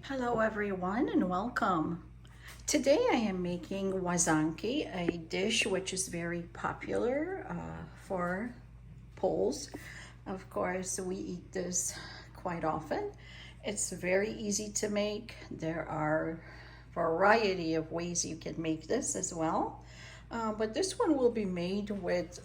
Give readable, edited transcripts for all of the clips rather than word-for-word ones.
Hello everyone and welcome. Today I am making Łazanki, a dish which is very popular for Poles. Of course, we eat this quite often. It's very easy to make. There are a variety of ways you can make this as well. But this one will be made with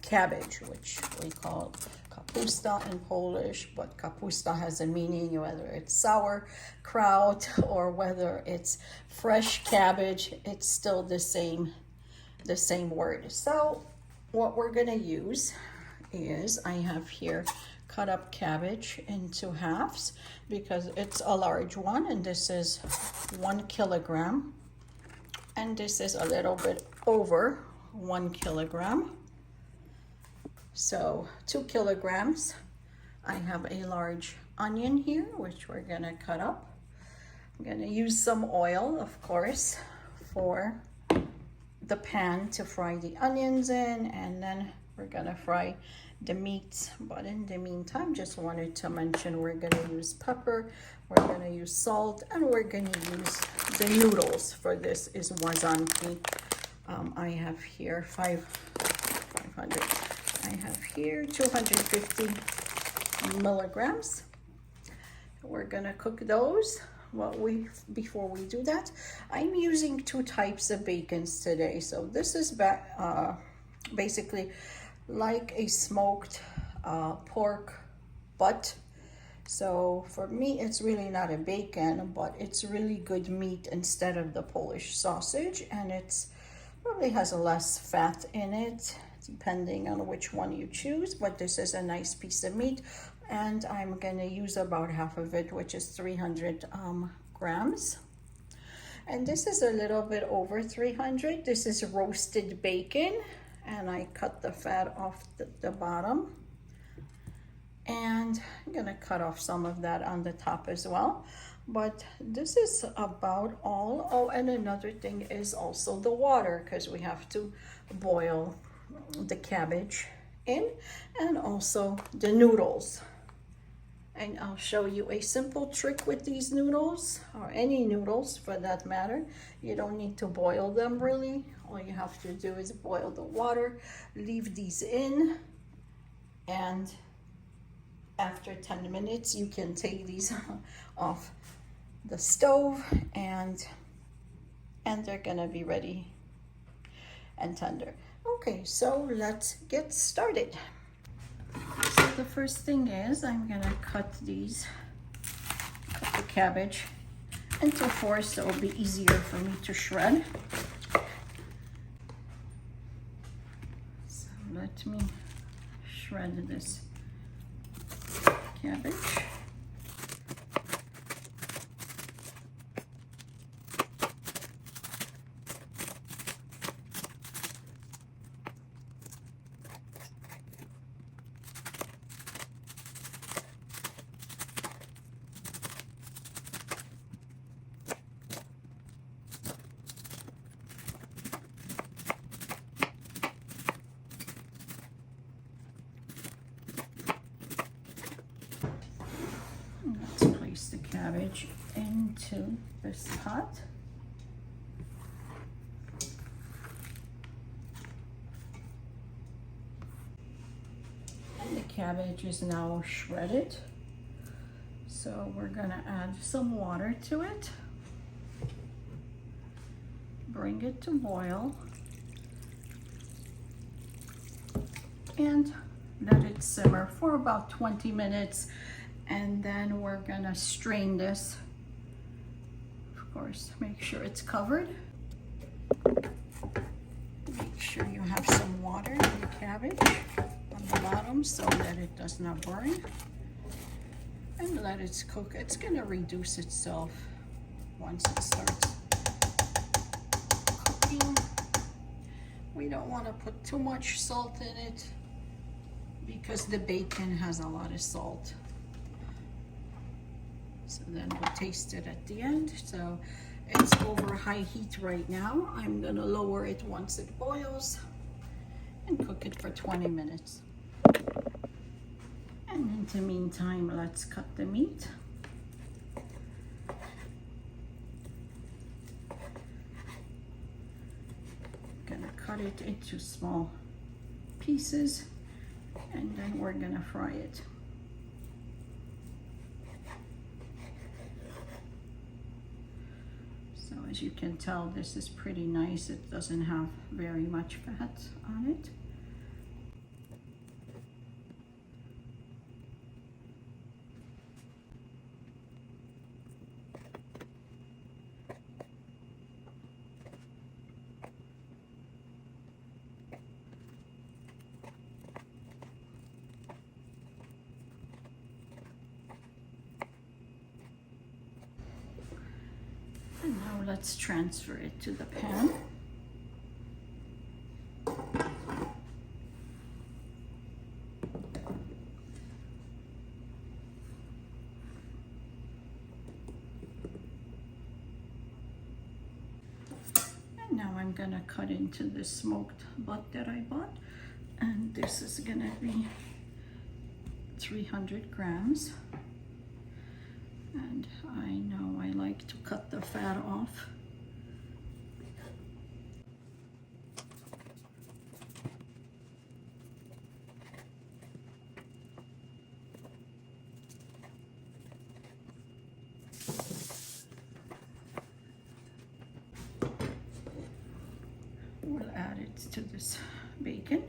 cabbage, which we call Kapustą in Polish, but Kapusta has a meaning whether it's sauerkraut or whether it's fresh cabbage, it's still the same word. So what we're gonna use is, I have here cut up cabbage into halves because it's a large one, and this is 1 kilogram, and this is a little bit over 1 kilogram. So 2 kilograms. I have a large onion here, which we're gonna cut up. I'm gonna use some oil, of course, for the pan to fry the onions in, and then we're gonna fry the meat. But in the meantime, just wanted to mention we're gonna use pepper, we're gonna use salt, and we're gonna use the noodles for this is Łazanki. I have here 500. I have here 250 milligrams. We're gonna cook those. Before we do that, I'm using 2 types of bacons today. So this is basically like a smoked pork butt. So for me, it's really not a bacon, but it's really good meat instead of the Polish sausage, and it's probably has less fat in it, depending on which one you choose, but this is a nice piece of meat, and I'm gonna use about half of it, which is 300 grams. And this is a little bit over 300. This is roasted bacon, and I cut the fat off the bottom, and I'm gonna cut off some of that on the top as well. But this is about all. Oh, and another thing is also the water, because we have to boil the cabbage in, and also the noodles. And I'll show you a simple trick with these noodles, or any noodles for that matter. You don't need to boil them really. All you have to do is boil the water, leave these in, and after 10 minutes you can take these off the stove, and they're gonna be ready and tender. Okay, so let's get started. So the first thing is I'm gonna cut the cabbage into 4 so it'll be easier for me to shred. So let me shred this cabbage. Let's place the cabbage into this pot. And the cabbage is now shredded. So we're gonna add some water to it. Bring it to boil. And let it simmer for about 20 minutes. And then we're gonna strain this. Of course, make sure it's covered. Make sure you have some water in the cabbage on the bottom so that it does not burn. And let it cook. It's gonna reduce itself once it starts cooking. We don't wanna put too much salt in it because the bacon has a lot of salt. So then we'll taste it at the end. So it's over high heat right now. I'm gonna lower it once it boils and cook it for 20 minutes. And in the meantime, let's cut the meat. gonna cut it into small pieces and then we're gonna fry it. So as you can tell, this is pretty nice. It doesn't have very much fat on it. And now let's transfer it to the pan. And now I'm gonna cut into the smoked butt that I bought. And this is gonna be 300 grams. And I know I like to cut the fat off. We'll add it to this bacon.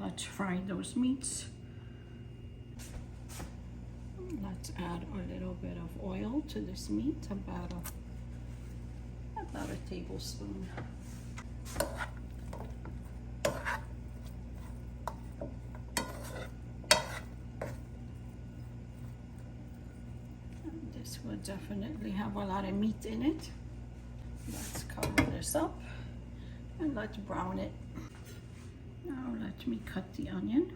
Let's fry those meats. Let's add a little bit of oil to this meat, about a tablespoon. And this will definitely have a lot of meat in it. Let's cover this up and let's brown it. Now let me cut the onion.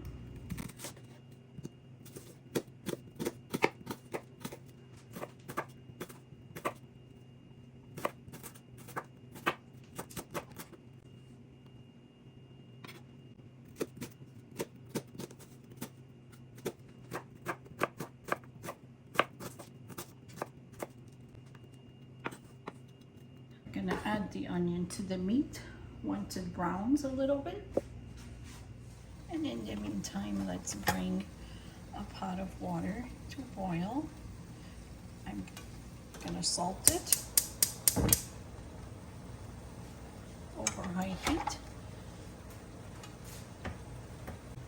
I'm gonna add the onion to the meat once it browns a little bit. And in the meantime, let's bring a pot of water to boil. I'm gonna salt it over high heat.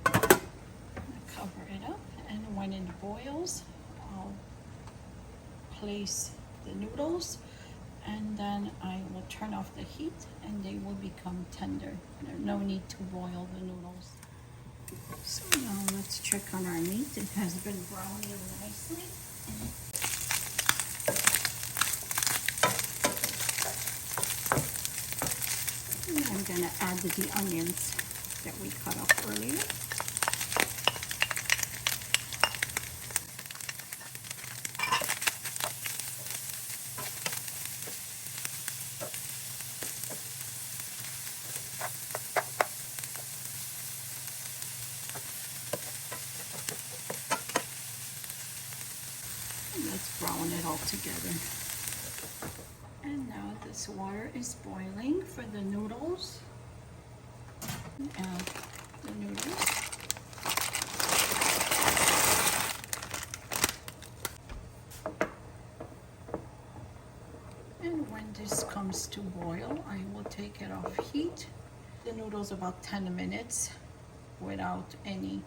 Cover it up, and when it boils, I'll place the noodles, and then I will turn off the heat and they will become tender. There's no need to boil the noodles. So now let's check on our meat. It has been browning nicely. And I'm gonna add the onions that we cut up earlier. Let's brown it all together. And now this water is boiling for the noodles. Add the noodles. And when this comes to boil, I will take it off heat. The noodles about 10 minutes without any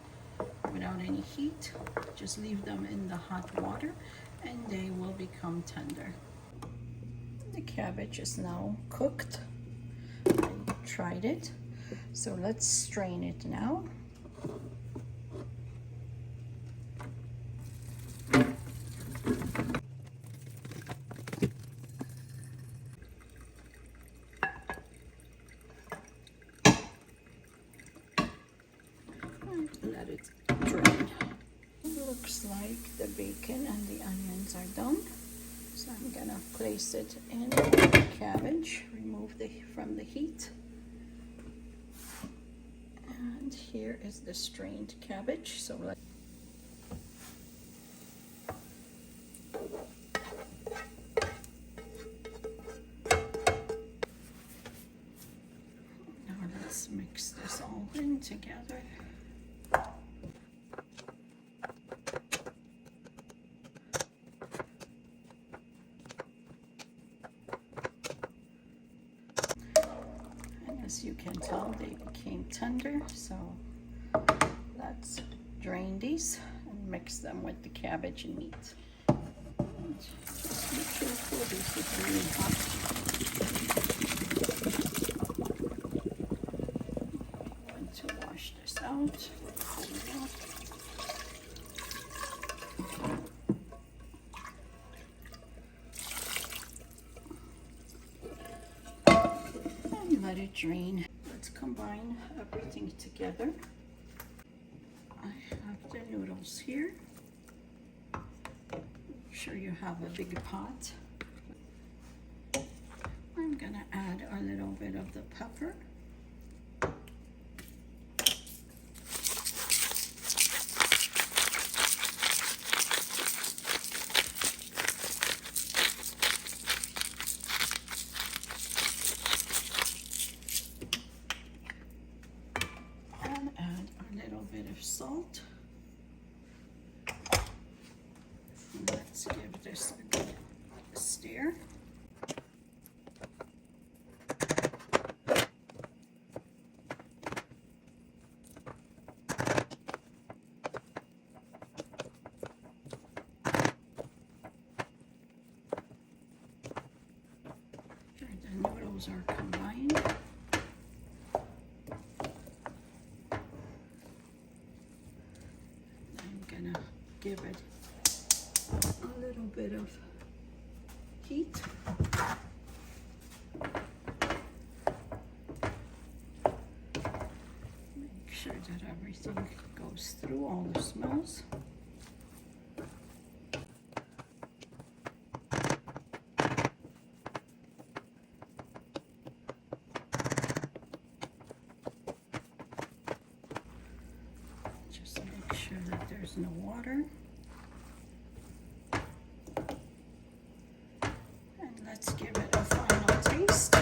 heat. Just leave them in the hot water and they will become tender. The cabbage is now cooked. I tried it. So let's strain it now. Let it drain. It looks like the bacon and the onions are done. So I'm gonna place it in the cabbage, remove from the heat. And here is the strained cabbage. So let's mix this all in together. And as you can tell, they became tender, so let's drain these and mix them with the cabbage and meat. And just be careful, this is really hot. Out. And let it drain. Let's combine everything together. I have the noodles here. Make sure you have a big pot. I'm gonna add a little bit of the pepper. Salt. Let's give this a good stir. Okay, the noodles are combined. Give it a little bit of heat. Make sure that everything goes through, all the smells. Just make sure that there's no water. And let's give it a final taste.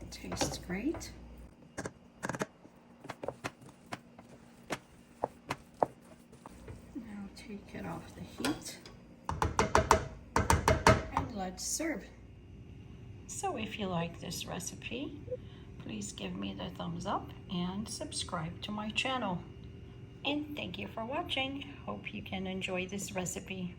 It tastes great. Take it off the heat and let's serve. So if you like this recipe, please give me the thumbs up and subscribe to my channel. And thank you for watching. Hope you can enjoy this recipe.